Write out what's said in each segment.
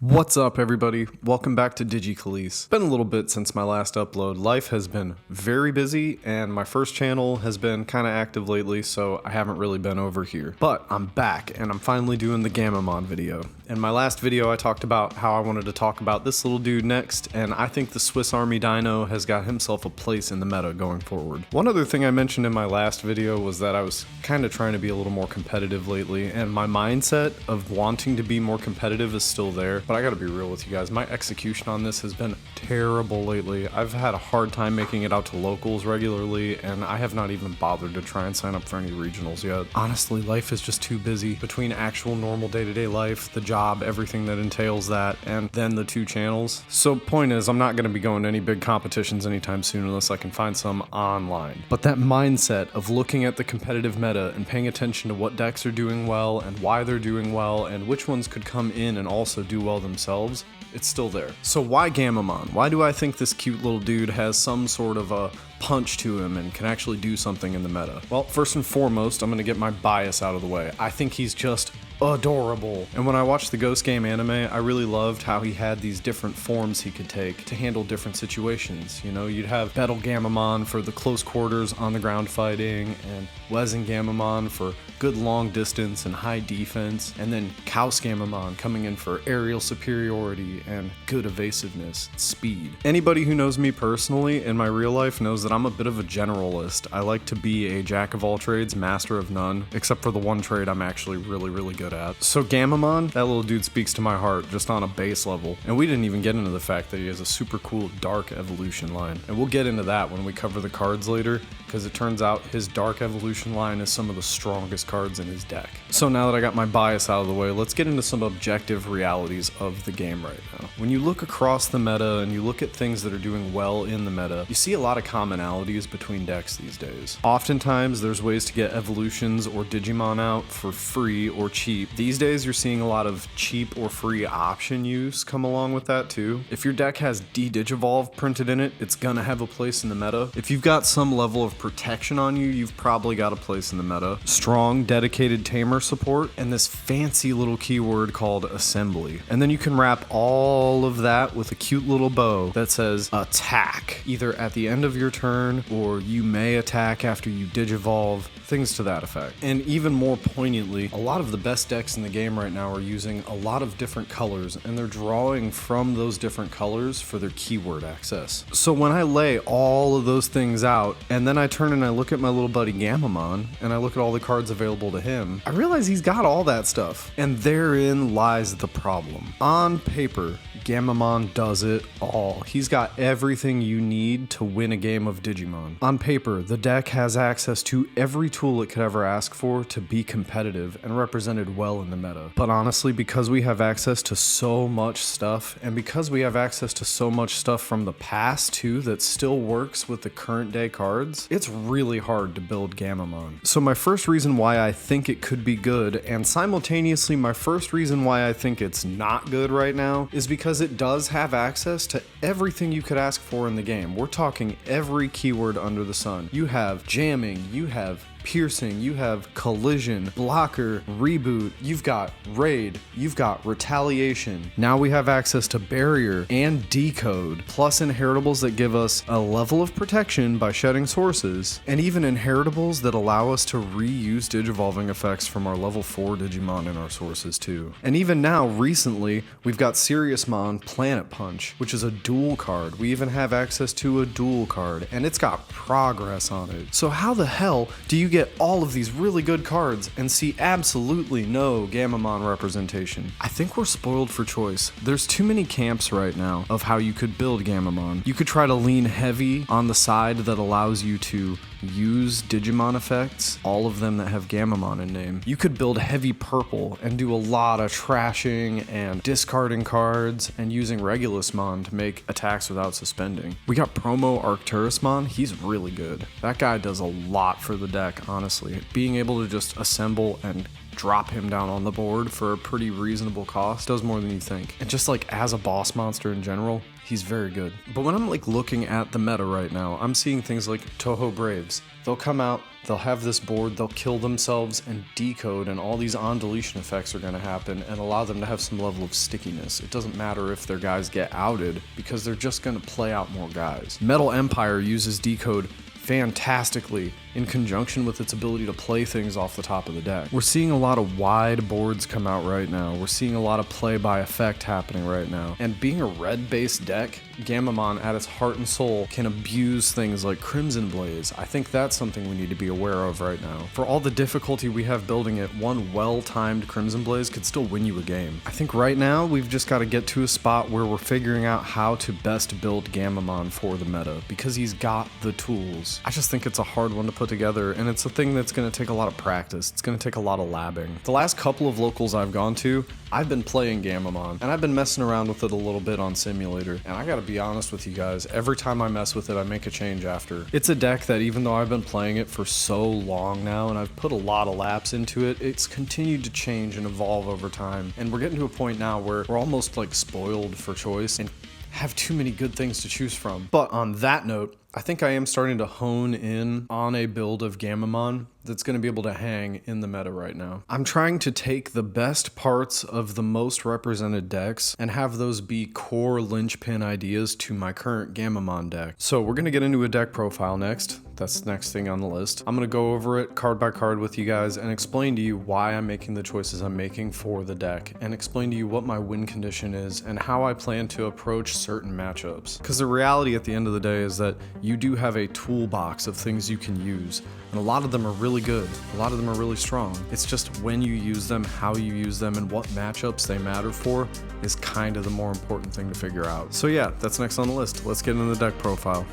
What's up, everybody? Welcome back to DigiCalise. Been a little bit since my last upload. Life has been very busy, and my first channel has been kind of active lately, so I haven't really been over here. But I'm back, and I'm finally doing the Gammamon video. In my last video, I talked about how I wanted to talk about this little dude next, and I think the Swiss Army Dino has got himself a place in the meta going forward. One other thing I mentioned in my last video was that I was kind of trying to be a little more competitive lately, and my mindset of wanting to be more competitive is still there. But I gotta be real with you guys, my execution on this has been terrible lately. I've had a hard time making it out to locals regularly, and I have not even bothered to try and sign up for any regionals yet. Honestly, life is just too busy between actual normal day-to-day life, the job, everything that entails that, and then the two channels. So point is, I'm not gonna be going to any big competitions anytime soon unless I can find some online. But that mindset of looking at the competitive meta and paying attention to what decks are doing well and why they're doing well and which ones could come in and also do well themselves, it's still there. So why Gammamon? Why do I think this cute little dude has some sort of a punch to him and can actually do something in the meta? Well, first and foremost, I'm gonna get my bias out of the way. I think he's just adorable. And when I watched the Ghost Game anime, I really loved how he had these different forms he could take to handle different situations. You know, you'd have Battle Gammamon for the close quarters on the ground fighting, and Wezen Gammamon for good long distance and high defense, and then Kaus Gammamon coming in for aerial superiority and good evasiveness, speed. Anybody who knows me personally in my real life knows that I'm a bit of a generalist. I like to be a jack of all trades, master of none, except for the one trade I'm actually really good at. So Gammamon, that little dude speaks to my heart just on a base level. And we didn't even get into the fact that he has a super cool dark evolution line. And we'll get into that when we cover the cards later, because it turns out his dark evolution line is some of the strongest cards in his deck. So now that I got my bias out of the way, let's get into some objective realities of the game right now. When you look across the meta and you look at things that are doing well in the meta, you see a lot of commonalities between decks these days. Oftentimes there's ways to get evolutions or Digimon out for free or cheap. These days you're seeing a lot of cheap or free option use come along with that too. If your deck has D-Digivolve printed in it, it's gonna have a place in the meta. If you've got some level of protection on you, you've probably got a place in the meta. Strong, dedicated Tamer support, and this fancy little keyword called assembly. And then you can wrap all of that with a cute little bow that says attack, either at the end of your turn or you may attack after you Digivolve, things to that effect. And even more poignantly, a lot of the best decks in the game right now are using a lot of different colors, and they're drawing from those different colors for their keyword access. So when I lay all of those things out, and then I turn and I look at my little buddy Gammamon, and I look at all the cards available to him, I realize he's got all that stuff. And therein lies the problem. On paper, Gammamon does it all. He's got everything you need to win a game of Digimon. On paper, the deck has access to every tool it could ever ask for to be competitive and represented well in the meta. But honestly, because we have access to so much stuff, and because we have access to so much stuff from the past too that still works with the current day cards, it's really hard to build Gammamon. So my first reason why I think it could be good, and simultaneously my first reason why I think it's not good right now, is because it does have access to everything you could ask for in the game. We're talking every keyword under the sun. You have jamming, you have piercing, you have collision, blocker, reboot, you've got raid, you've got retaliation. Now we have access to barrier and decode, plus inheritables that give us a level of protection by shedding sources, and even inheritables that allow us to reuse digivolving effects from our level 4 Digimon in our sources too. And even now, recently, we've got Seriousmon Planet Punch, which is a dual card. We even have access to a dual card, and it's got progress on it. So how the hell do you get all of these really good cards and see absolutely no Gammamon representation? I think we're spoiled for choice. There's too many camps right now of how you could build Gammamon. You could try to lean heavy on the side that allows you to use Digimon effects, all of them that have Gammamon in name. You could build heavy purple and do a lot of trashing and discarding cards and using Regulusmon to make attacks without suspending. We got promo Arcturusmon, he's really good. That guy does a lot for the deck, honestly. Being able to just assemble and drop him down on the board for a pretty reasonable cost. Does more than you think. And just like as a boss monster in general, he's very good. But when I'm like looking at the meta right now, I'm seeing things like Toho Braves. They'll come out, they'll have this board, they'll kill themselves and decode, and all these on-deletion effects are going to happen and allow them to have some level of stickiness. It doesn't matter if their guys get outed because they're just going to play out more guys. Metal Empire uses decode fantastically in conjunction with its ability to play things off the top of the deck. We're seeing a lot of wide boards come out right now. We're seeing a lot of play by effect happening right now. And being a red-based deck, Gammamon at its heart and soul can abuse things like Crimson Blaze. I think that's something we need to be aware of right now. For all the difficulty we have building it, one well-timed Crimson Blaze could still win you a game. I think right now we've just got to get to a spot where we're figuring out how to best build Gammamon for the meta, because he's got the tools. I just think it's a hard one to put together, and it's a thing that's going to take a lot of practice. It's going to take a lot of labbing. The last couple of locals I've gone to, I've been playing Gammamon, and I've been messing around with it a little bit on Simulator, and I gotta be honest with you guys, every time I mess with it, I make a change after. It's a deck that even though I've been playing it for so long now, and I've put a lot of laps into it, it's continued to change and evolve over time, and we're getting to a point now where we're almost like spoiled for choice, and have too many good things to choose from. But on that note, I think I am starting to hone in on a build of Gammamon that's going to be able to hang in the meta right now. I'm trying to take the best parts of the most represented decks and have those be core linchpin ideas to my current Gammamon deck. So we're going to get into a deck profile next. That's the next thing on the list. I'm going to go over it card by card with you guys and explain to you why I'm making the choices I'm making for the deck, and explain to you what my win condition is and how I plan to approach certain matchups. Because the reality at the end of the day is that you do have a toolbox of things you can use, and a lot of them are really good. A lot of them are really strong. It's just when you use them, how you use them, and what matchups they matter for is kind of the more important thing to figure out. So yeah, that's next on the list. Let's get into the deck profile.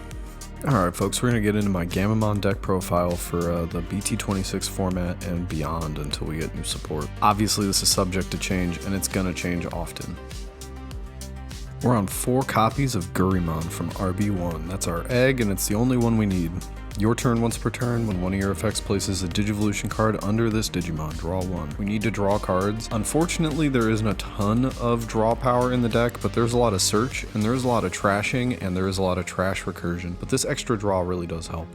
Alright folks, we're going to get into my Gammamon deck profile for the BT26 format and beyond until we get new support. Obviously this is subject to change, and it's going to change often. We're on 4 copies of Gammamon from RB1. That's our egg, and it's the only one we need. Your turn once per turn. When one of your effects places a Digivolution card under this Digimon, draw 1. We need to draw cards. Unfortunately, there isn't a ton of draw power in the deck, but there's a lot of search, and there's a lot of trashing, and there is a lot of trash recursion. But this extra draw really does help.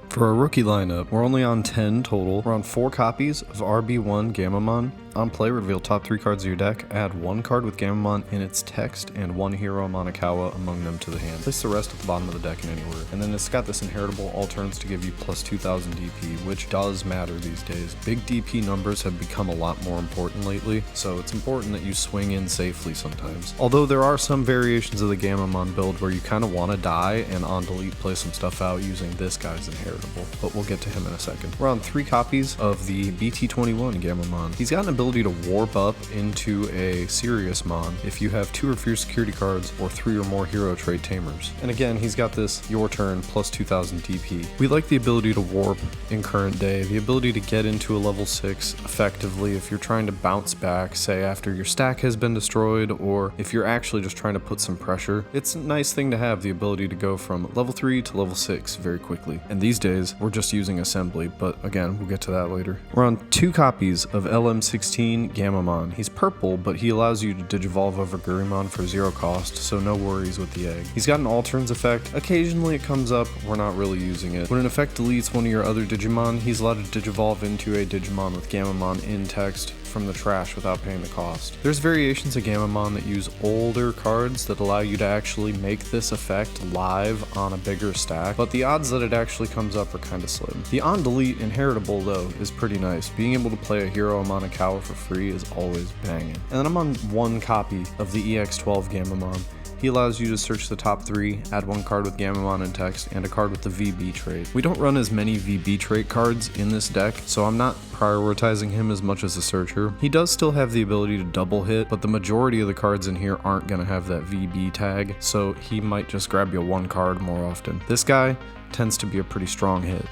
For our rookie lineup, we're only on 10 total. We're on 4 copies of RB1 Gammamon. On play, reveal top 3 cards of your deck, add 1 card with Gammamon in its text, and 1 hero Manakawa among them to the hand. Place the rest at the bottom of the deck in any order. And then it's got this inheritable all turns to give you plus 2000 DP, which does matter these days. Big DP numbers have become a lot more important lately, so it's important that you swing in safely sometimes. Although there are some variations of the Gammamon build where you kind of want to die and on delete play some stuff out using this guy's inheritable, but we'll get to him in a second. We're on 3 copies of the BT21 Gammamon. He's got an ability to warp up into a Serious Mon if you have 2 or fewer security cards or 3 or more hero trait Tamers. And again, he's got this your turn plus 2000 DP. We like the ability to warp in current day, the ability to get into a level 6 effectively if you're trying to bounce back, say after your stack has been destroyed, or if you're actually just trying to put some pressure. It's a nice thing to have the ability to go from level 3 to level 6 very quickly. And these days, we're just using assembly, but again, we'll get to that later. We're on 2 copies of LM16 Gammamon. He's purple, but he allows you to Digivolve over Gammamon for 0 cost, so no worries with the egg. He's got an all turns effect. Occasionally it comes up, we're not really using it. When an effect deletes one of your other Digimon, he's allowed to Digivolve into a Digimon with Gammamon in text from the trash without paying the cost. There's variations of Gammamon that use older cards that allow you to actually make this effect live on a bigger stack, but the odds that it actually comes up are kind of slim. The on delete inheritable though is pretty nice. Being able to play a hero Manakawa for free is always banging. And then I'm on 1 copy of the EX12 Gammamon. He allows you to search the top 3, add 1 card with Gammamon in text, and a card with the VB trait. We don't run as many VB trait cards in this deck, so I'm not prioritizing him as much as a searcher. He does still have the ability to double hit, but the majority of the cards in here aren't going to have that VB tag, so he might just grab you 1 card more often. This guy tends to be a pretty strong hit.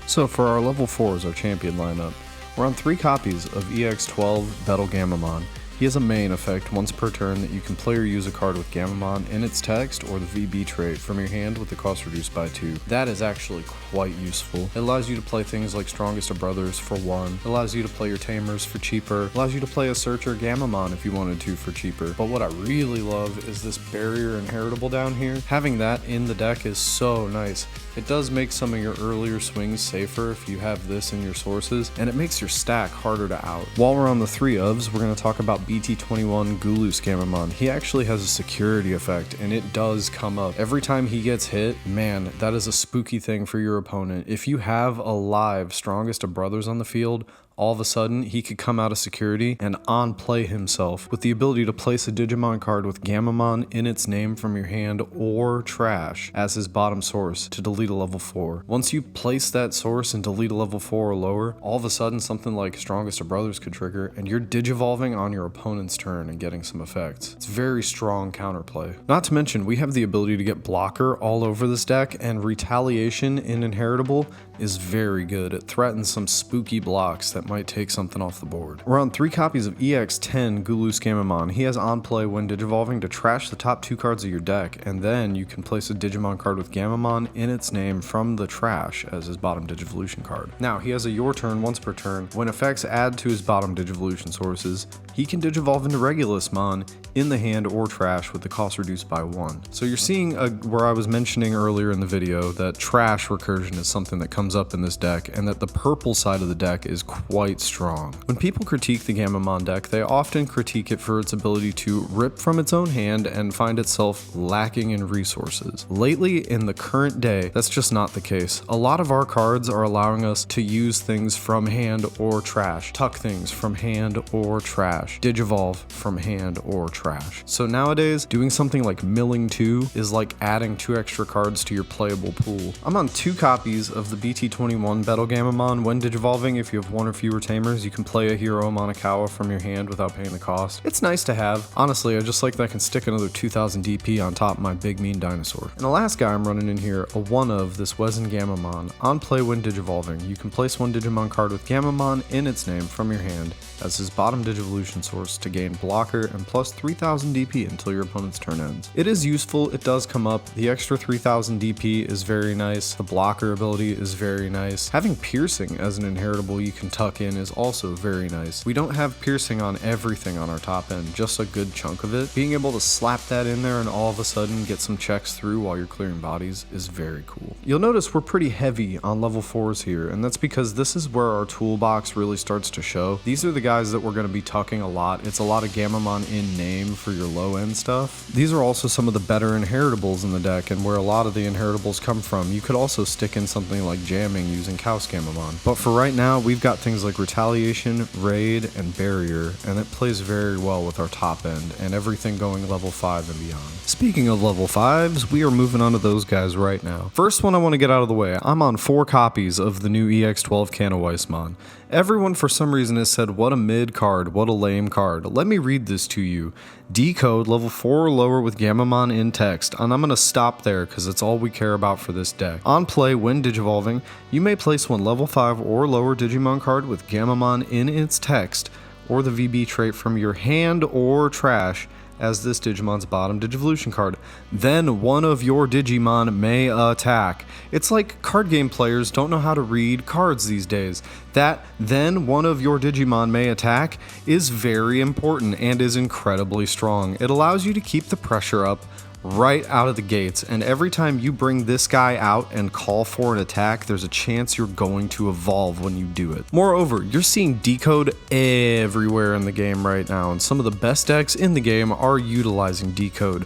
So for our level 4s, our champion lineup, we're on 3 copies of EX12 Battle Gammamon. He has a main effect once per turn that you can play or use a card with Gammamon in its text or the VB trait from your hand with the cost reduced by 2. That is actually quite useful. It allows you to play things like Strongest of Brothers for 1, it allows you to play your Tamers for cheaper, it allows you to play a Searcher Gammamon if you wanted to for cheaper. But what I really love is this barrier inheritable down here. Having that in the deck is so nice. It does make some of your earlier swings safer if you have this in your sources, and it makes your stack harder to out. While we're on the 3 ofs, we're going to talk about BT21 Gulus Gammamon. He actually has a security effect, and it does come up. Every time he gets hit, man, that is a spooky thing for your opponent. If you have a live Strongest of Brothers on the field, all of a sudden, he could come out of security and on-play himself with the ability to place a Digimon card with Gammamon in its name from your hand or trash as his bottom source to delete a level 4. Once you place that source and delete a level 4 or lower, all of a sudden something like Strongest of Brothers could trigger and you're digivolving on your opponent's turn and getting some effects. It's very strong counterplay. Not to mention, we have the ability to get blocker all over this deck, and retaliation in Inheritable is very good. It threatens some spooky blocks that might take something off the board. We're on 3 copies of EX10 Gulus Gammamon. He has on play when digivolving to trash the top 2 cards of your deck, and then you can place a Digimon card with Gammamon in its name from the trash as his bottom Digivolution card. Now, he has a your turn once per turn. When effects add to his bottom Digivolution sources, he can digivolve into Regulusmon in the hand or trash with the cost reduced by 1. So you're seeing where I was mentioning earlier in the video that trash recursion is something that comes up in this deck, and that the purple side of the deck is quite strong. When people critique the Gammamon deck, they often critique it for its ability to rip from its own hand and find itself lacking in resources. Lately, in the current day, that's just not the case. A lot of our cards are allowing us to use things from hand or trash, tuck things from hand or trash, digivolve from hand or trash. So nowadays, doing something like milling 2 is like adding 2 extra cards to your playable pool. I'm on 2 copies of the BT21 Battle Gammamon. When digivolving, if you have 1 or fewer Tamers, you can play a Hero Monikawa from your hand without paying the cost. It's nice to have. Honestly, I just like that I can stick another 2000 DP on top of my big mean dinosaur. And the last guy I'm running in here, a 1 of this Wezen Gammamon. On play when digivolving, you can place 1 Digimon card with Gammamon in its name from your hand as his bottom Digivolution source to gain blocker and plus 3000 DP until your opponent's turn ends. It is useful, it does come up. The extra 3000 DP is very nice. The blocker ability is very nice. Having piercing as an inheritable you can tuck in is also very nice. We don't have piercing on everything on our top end, just a good chunk of it. Being able to slap that in there and all of a sudden get some checks through while you're clearing bodies is very cool. You'll notice we're pretty heavy on level 4s here, and that's because this is where our toolbox really starts to show. These are the guys that we're going to be tucking a lot. It's a lot of Gammamon in name for your low end stuff. These are also some of the better inheritables in the deck and where a lot of the inheritables come from. You could also stick in something like jamming using Kaus Gammamon. But for right now, we've got things like retaliation, raid, and barrier, and it plays very well with our top end and everything going level 5 and beyond. Speaking of level 5s, we are moving on to those guys right now. First one I want to get out of the way, I'm on 4 copies of the new EX12 Canoweismon. Everyone for some reason has said, what a mid card, what a lame card. Let me read this to you. Decode level 4 or lower with Gammamon in text, and I'm going to stop there because it's all we care about for this deck. On play, when digivolving, you may place 1 level 5 or lower Digimon card with Gammamon in its text or the VB trait from your hand or trash as this Digimon's bottom Digivolution card. Then 1 of your Digimon may attack. It's like card game players don't know how to read cards these days. That then 1 of your Digimon may attack is very important and is incredibly strong. It allows you to keep the pressure up right out of the gates, and every time you bring this guy out and call for an attack, there's a chance you're going to evolve when you do it. Moreover, you're seeing Decode everywhere in the game right now, and some of the best decks in the game are utilizing Decode.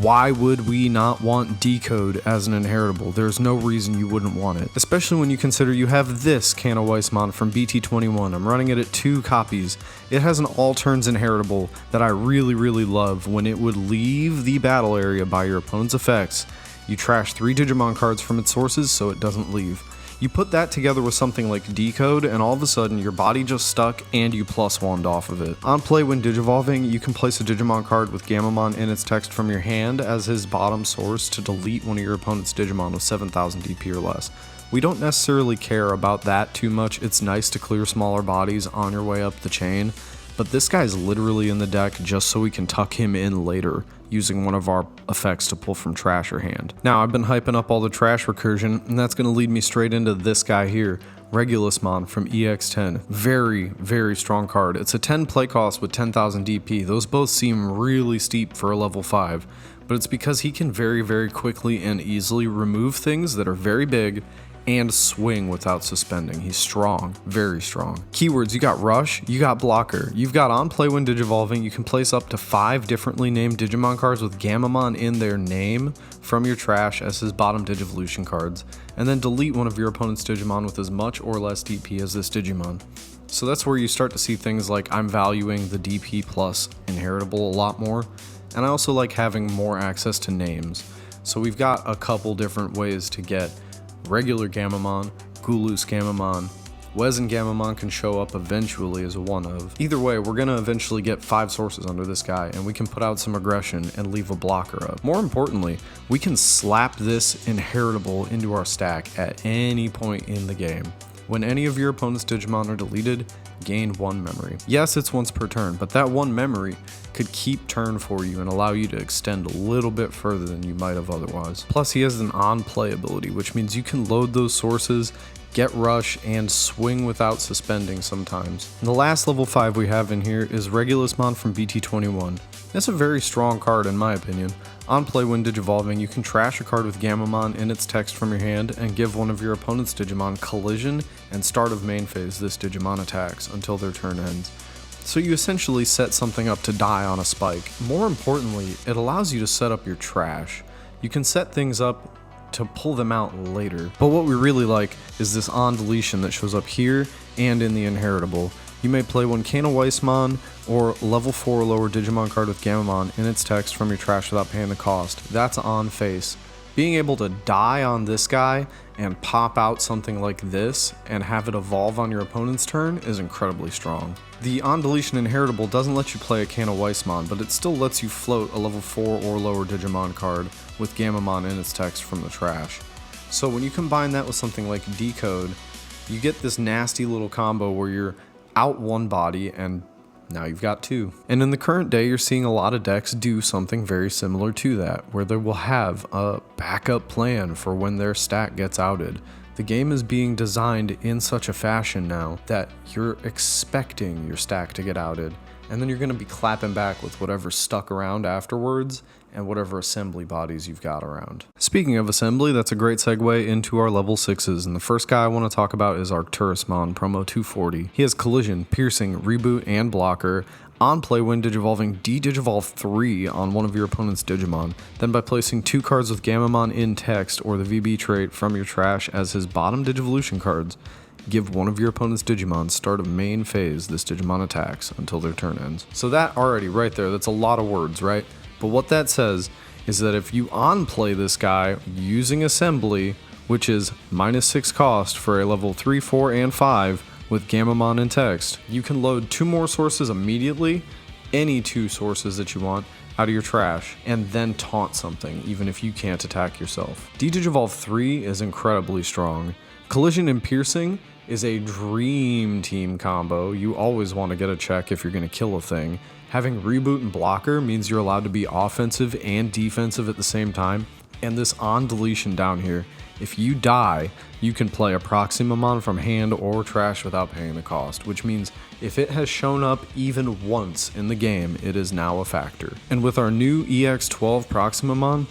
Why would we not want Decode as an inheritable? There's no reason you wouldn't want it, especially when you consider you have this Canoweismon from BT21. I'm running it at 2 copies. It has an all turns inheritable that I really love. When it would leave the battle area by your opponent's effects, you trash 3 Digimon cards from its sources so it doesn't leave. You put that together with something like Decode, and all of a sudden your body just stuck and you +1'd off of it. On play when digivolving, you can place a Digimon card with Gammamon in its text from your hand as his bottom source to delete one of your opponent's Digimon with 7000 DP or less. We don't necessarily care about that too much. It's nice to clear smaller bodies on your way up the chain, but this guy's literally in the deck just so we can tuck him in later, using one of our effects to pull from trash or hand. Now, I've been hyping up all the trash recursion, and that's going to lead me straight into this guy here, Regulusmon from EX10. Very, very strong card. It's a 10 play cost with 10,000 DP. Those both seem really steep for a level 5, but it's because he can very, very quickly and easily remove things that are very big and swing without suspending. He's strong, very strong. Keywords, you got Rush, you got Blocker, you've got on play when Digivolving. You can place up to 5 differently named Digimon cards with Gammamon in their name from your trash as his bottom Digivolution cards, and then delete one of your opponent's Digimon with as much or less DP as this Digimon. So that's where you start to see things like I'm valuing the DP plus inheritable a lot more, and I also like having more access to names. So we've got a couple different ways to get regular Gammamon, Gulus Gammamon, Wezen Gammamon can show up eventually as one of. Either way, we're gonna eventually get 5 sources under this guy, and we can put out some aggression and leave a blocker up. More importantly, we can slap this inheritable into our stack at any point in the game. When any of your opponent's Digimon are deleted, gain 1 memory. Yes, it's once per turn, but that 1 memory could keep turn for you and allow you to extend a little bit further than you might have otherwise. Plus, he has an on-play ability, which means you can load those sources, get Rush, and swing without suspending sometimes. And the last level 5 we have in here is Regulusmon from BT21. That's a very strong card in my opinion. On play when Digivolving, you can trash a card with Gammamon in its text from your hand and give one of your opponent's Digimon Collision, and start of main phase this Digimon attacks until their turn ends. So you essentially set something up to die on a spike. More importantly, it allows you to set up your trash. You can set things up to pull them out later, but what we really like is this on deletion that shows up here and in the inheritable. You may play one Weismon or level 4 or lower Digimon card with Gammamon in its text from your trash without paying the cost. That's on face. Being able to die on this guy and pop out something like this and have it evolve on your opponent's turn is incredibly strong. The on deletion inheritable doesn't let you play a Weismon, but it still lets you float a level 4 or lower Digimon card with Gammamon in its text from the trash. So when you combine that with something like Decode, you get this nasty little combo where you're out 1 body and now you've got 2. And in the current day, you're seeing a lot of decks do something very similar to that, where they will have a backup plan for when their stack gets outed. The game is being designed in such a fashion now that you're expecting your stack to get outed, and then you're going to be clapping back with whatever's stuck around afterwards and whatever assembly bodies you've got around. Speaking of assembly, that's a great segue into our level 6s, and the first guy I want to talk about is Arcturusmon, promo 240. He has Collision, Piercing, Reboot, and Blocker. On play when Digivolving, de-Digivolve 3 on one of your opponent's Digimon. Then by placing 2 cards with Gammamon in text or the VB trait from your trash as his bottom Digivolution cards, give one of your opponent's Digimon start of main phase this Digimon attacks until their turn ends. So that already right there, that's a lot of words, right? But what that says is that if you on-play this guy using Assembly, which is -6 cost for a level 3, 4, and 5 with Gammamon in text, you can load 2 more sources immediately, any 2 sources that you want, out of your trash, and then taunt something, even if you can't attack yourself. De-Digivolve 3 is incredibly strong. Collision and Piercing is a dream team combo. You always want to get a check if you're going to kill a thing. Having Reboot and Blocker means you're allowed to be offensive and defensive at the same time. And this on deletion down here, if you die, you can play a Proximamon from hand or trash without paying the cost, which means if it has shown up even once in the game, it is now a factor. And with our new EX12 Proximamon,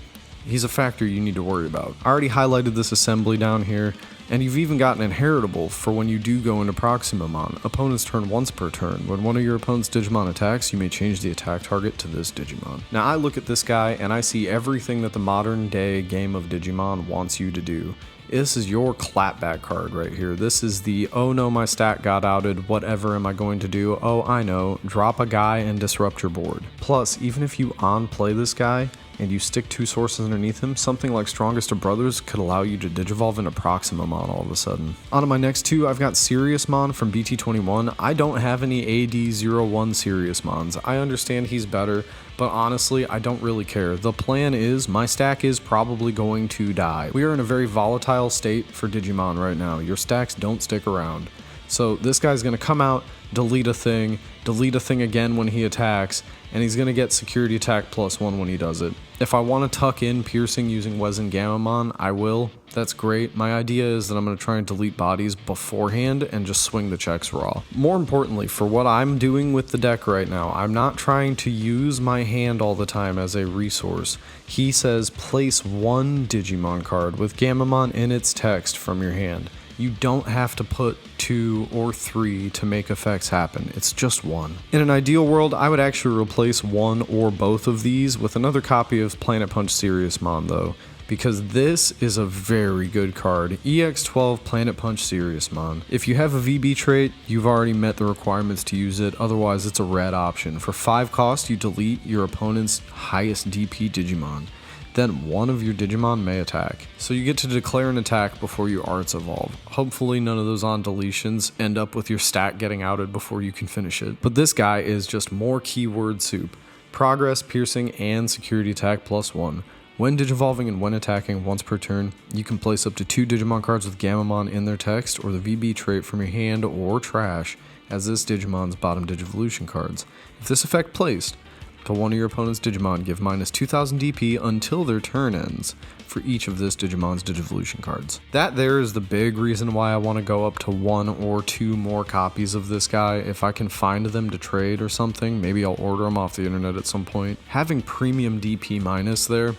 he's a factor you need to worry about. I already highlighted this assembly down here, and you've even got an inheritable for when you do go into Proximamon. Opponent's turn once per turn. When one of your opponent's Digimon attacks, you may change the attack target to this Digimon. Now I look at this guy and I see everything that the modern day game of Digimon wants you to do. This is your clapback card right here. This is the, oh no, my stack got outed, whatever am I going to do? Oh, I know, drop a guy and disrupt your board. Plus, even if you on-play this guy, and you stick 2 sources underneath him, something like Strongest of Brothers could allow you to Digivolve into Proximamon all of a sudden. On to my next 2, I've got Siriusmon from BT21. I don't have any AD01 Siriusmons. I understand he's better, but honestly, I don't really care. The plan is, my stack is probably going to die. We are in a very volatile state for Digimon right now. Your stacks don't stick around. So this guy's going to come out, delete a thing again when he attacks, and he's going to get security attack +1 when he does it. If I want to tuck in piercing using Wes and Gammamon, I will. That's great. My idea is that I'm going to try and delete bodies beforehand and just swing the checks raw. More importantly, for what I'm doing with the deck right now, I'm not trying to use my hand all the time as a resource. He says place 1 Digimon card with Gammamon in its text from your hand. You don't have to put 2 or 3 to make effects happen. It's just 1. In an ideal world, I would actually replace 1 or both of these with another copy of Planet Punch Seriousmon though, because this is a very good card. EX12 Planet Punch Seriousmon. If you have a VB trait, you've already met the requirements to use it, otherwise it's a red option. For 5 cost, you delete your opponent's highest DP Digimon. Then one of your Digimon may attack. So you get to declare an attack before your arts evolve. Hopefully none of those on deletions end up with your stat getting outed before you can finish it. But this guy is just more keyword soup. Progress, piercing, and security attack +1. When digivolving and when attacking once per turn, you can place up to 2 Digimon cards with Gammamon in their text or the VB trait from your hand or trash as this Digimon's bottom Digivolution cards. If this effect placed, to one of your opponent's Digimon, give -2000 DP until their turn ends for each of this Digimon's Digivolution cards. That there is the big reason why I want to go up to 1 or 2 more copies of this guy. If I can find them to trade or something, maybe I'll order them off the internet at some point. Having premium DP minus there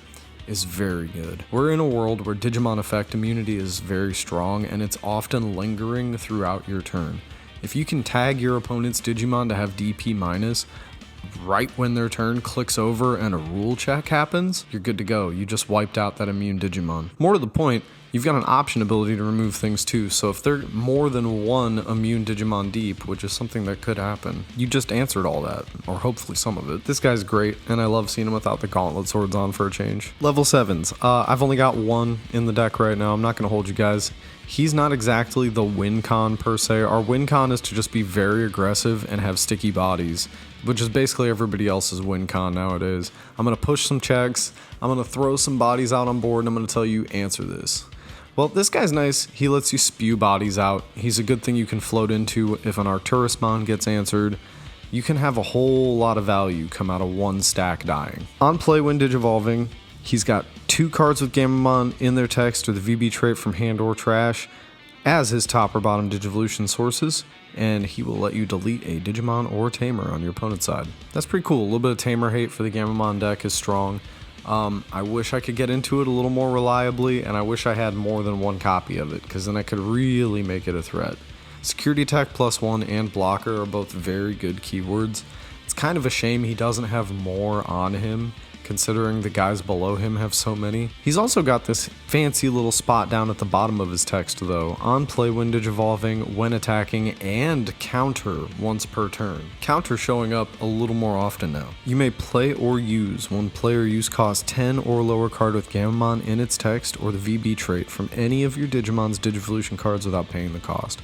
is very good. We're in a world where Digimon effect immunity is very strong and it's often lingering throughout your turn. If you can tag your opponent's Digimon to have DP minus, right when their turn clicks over and a rule check happens, you're good to go. You just wiped out that immune Digimon. More to the point, you've got an option ability to remove things too, so if they're more than 1 immune Digimon deep, which is something that could happen, you just answered all that, or hopefully some of it. This guy's great, and I love seeing him without the gauntlet swords on for a change. Level 7s. I've only got 1 in the deck right now. I'm not going to hold you guys. He's not exactly the win con per se. Our win con is to just be very aggressive and have sticky bodies, which is basically everybody else's win con nowadays. I'm going to push some checks, I'm going to throw some bodies out on board, and I'm going to tell you, answer this. Well, this guy's nice. He lets you spew bodies out. He's a good thing you can float into if an Arcturusmon gets answered. You can have a whole lot of value come out of 1 stack dying. On play when Digivolving, he's got 2 cards with Gammamon in their text or the VB trait from hand or trash as his top or bottom Digivolution sources, and he will let you delete a Digimon or Tamer on your opponent's side. That's pretty cool. A little bit of Tamer hate for the Gammamon deck is strong. I wish I could get into it a little more reliably, and I wish I had more than 1 copy of it, because then I could really make it a threat. Security attack +1 and blocker are both very good keywords. It's kind of a shame he doesn't have more on him, considering the guys below him have so many. He's also got this fancy little spot down at the bottom of his text though, on play when Digivolving, when attacking, and counter once per turn. Counter showing up a little more often now. You may play or use one player use cost 10 or lower card with Gammamon in its text or the VB trait from any of your Digimon's Digivolution cards without paying the cost,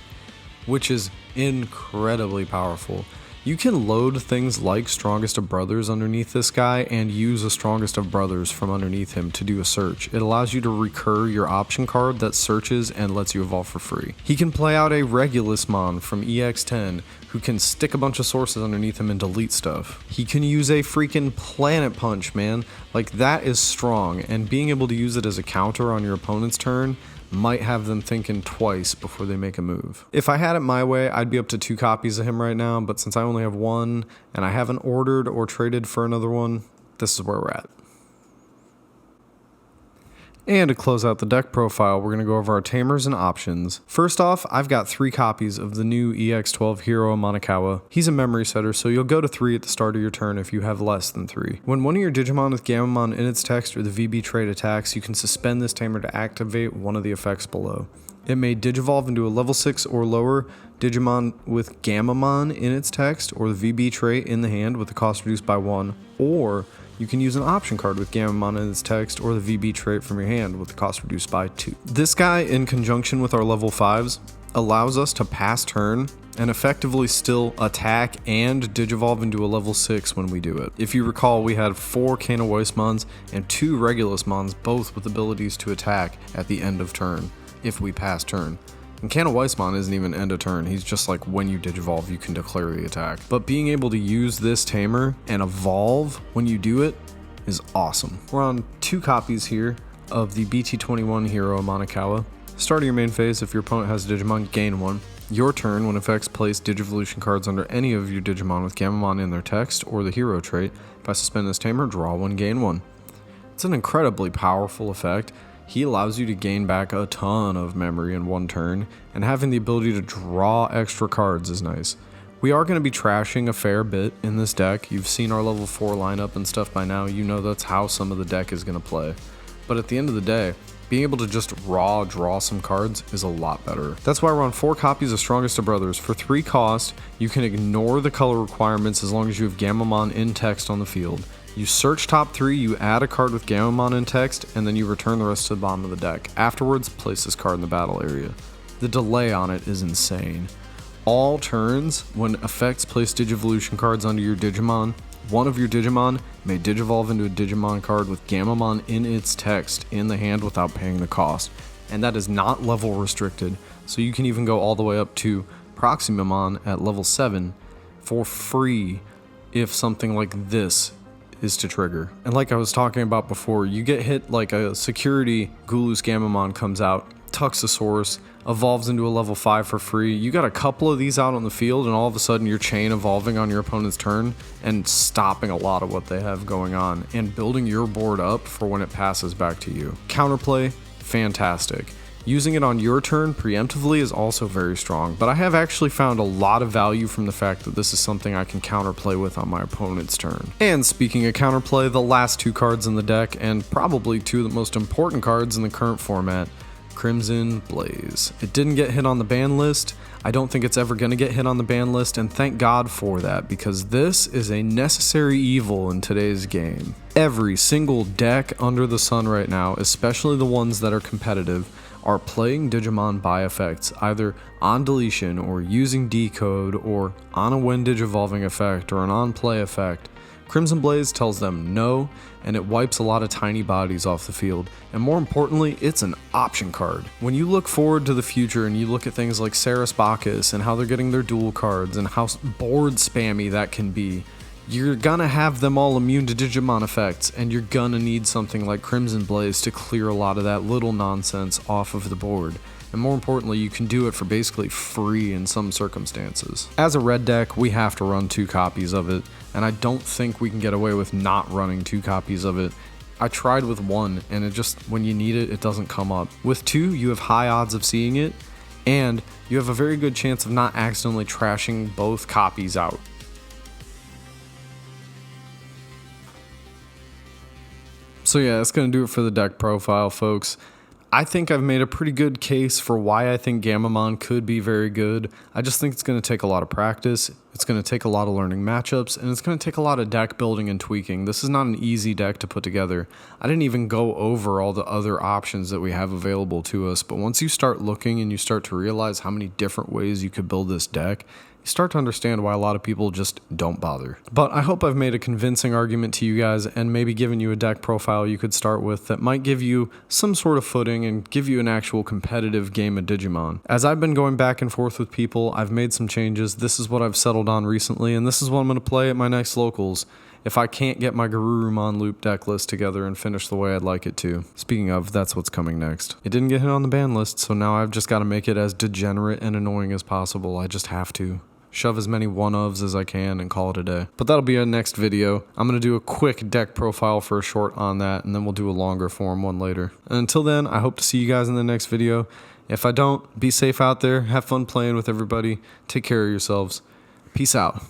which is incredibly powerful. You can load things like Strongest of Brothers underneath this guy and use a Strongest of Brothers from underneath him to do a search. It allows you to recur your option card that searches and lets you evolve for free. He can play out a Regulusmon from EX10 who can stick a bunch of sources underneath him and delete stuff. He can use a freaking Planet Punch, man. Like, that is strong, and being able to use it as a counter on your opponent's turn might have them thinking twice before they make a move. If I had it my way, I'd be up to 2 copies of him right now, but since I only have 1, and I haven't ordered or traded for another one, this is where we're at. And to close out the deck profile, we're going to go over our Tamers and options. First off, I've got 3 copies of the new EX12 Hero Monikawa. He's a memory setter, so you'll go to 3 at the start of your turn if you have less than 3. When one of your Digimon with Gammamon in its text or the VB trait attacks, you can suspend this Tamer to activate one of the effects below. It may digivolve into a level 6 or lower Digimon with Gammamon in its text or the VB trait in the hand with the cost reduced by 1, or you can use an option card with Gammamon in its text or the VB trait from your hand with the cost reduced by 2. This guy, in conjunction with our level 5s, allows us to pass turn and effectively still attack and digivolve into a level 6 when we do it. If you recall, we had 4 Kanoweismons and 2 Regulusmons, both with abilities to attack at the end of turn if we pass turn. And Can of Weissmon isn't even end of turn, he's just like when you Digivolve you can declare the attack. But being able to use this Tamer and evolve when you do it is awesome. We're on 2 copies here of the BT21 hero Monikawa. Start of your main phase, if your opponent has a Digimon, gain 1. Your turn, when effects place Digivolution cards under any of your Digimon with Gammamon in their text or the hero trait. If I suspend this Tamer, draw 1, gain 1. It's an incredibly powerful effect. He allows you to gain back a ton of memory in 1 turn, and having the ability to draw extra cards is nice. We are going to be trashing a fair bit in this deck. You've seen our level 4 lineup and stuff by now. You know that's how some of the deck is going to play. But at the end of the day, being able to just draw some cards is a lot better. That's why we're on 4 copies of Strongest of Brothers. For 3 cost, you can ignore the color requirements as long as you have Gammamon in text on the field. You search top 3, you add a card with Gammamon in text, and then you return the rest to the bottom of the deck. Afterwards, place this card in the battle area. The delay on it is insane. All turns, when effects place Digivolution cards under your Digimon, one of your Digimon may Digivolve into a Digimon card with Gammamon in its text in the hand without paying the cost. And that is not level restricted, so you can even go all the way up to Proximamon at level 7 for free if something like this is to trigger. And like I was talking about before, you get hit like a security Gulus Gammamon comes out, Tuxosaurus evolves into a level 5 for free. You got a couple of these out on the field and all of a sudden you're chain evolving on your opponent's turn and stopping a lot of what they have going on and building your board up for when it passes back to you. Counterplay, fantastic. Using it on your turn preemptively is also very strong, but I have actually found a lot of value from the fact that this is something I can counterplay with on my opponent's turn. And speaking of counterplay, the last 2 cards in the deck, and probably 2 of the most important cards in the current format, Crimson Blaze. It didn't get hit on the ban list. I don't think it's ever going to get hit on the ban list, and thank God for that, because this is a necessary evil in today's game. Every single deck under the sun right now, especially the ones that are competitive, are playing Digimon by effects, either on deletion or using decode or on a when Digivolving effect or an on play effect. Crimson Blaze tells them no, and it wipes a lot of tiny bodies off the field, and more importantly, it's an option card. When you look forward to the future and you look at things like Saris Bacchus and how they're getting their dual cards and how board spammy that can be, you're gonna have them all immune to Digimon effects, and you're gonna need something like Crimson Blaze to clear a lot of that little nonsense off of the board. And more importantly, you can do it for basically free in some circumstances. As a red deck, we have to run 2 copies of it, and I don't think we can get away with not running 2 copies of it. I tried with 1, and it just, when you need it, it doesn't come up. With 2, you have high odds of seeing it, and you have a very good chance of not accidentally trashing both copies out. So yeah, that's going to do it for the deck profile, folks. I think I've made a pretty good case for why I think Gammamon could be very good. I just think it's going to take a lot of practice, it's going to take a lot of learning matchups, and it's going to take a lot of deck building and tweaking. This is not an easy deck to put together. I didn't even go over all the other options that we have available to us, but once you start looking and you start to realize how many different ways you could build this deck, you start to understand why a lot of people just don't bother. But I hope I've made a convincing argument to you guys and maybe given you a deck profile you could start with that might give you some sort of footing and give you an actual competitive game of Digimon. As I've been going back and forth with people, I've made some changes. This is what I've settled on recently, and this is what I'm going to play at my next locals if I can't get my Garurumon loop deck list together and finish the way I'd like it to. Speaking of, that's what's coming next. It didn't get hit on the ban list, so now I've just got to make it as degenerate and annoying as possible. I just have to. Shove as many one-ofs as I can and call it a day. But that'll be our next video. I'm going to do a quick deck profile for a short on that, and then we'll do a longer form one later. And until then, I hope to see you guys in the next video. If I don't, be safe out there, have fun playing with everybody, take care of yourselves. Peace out.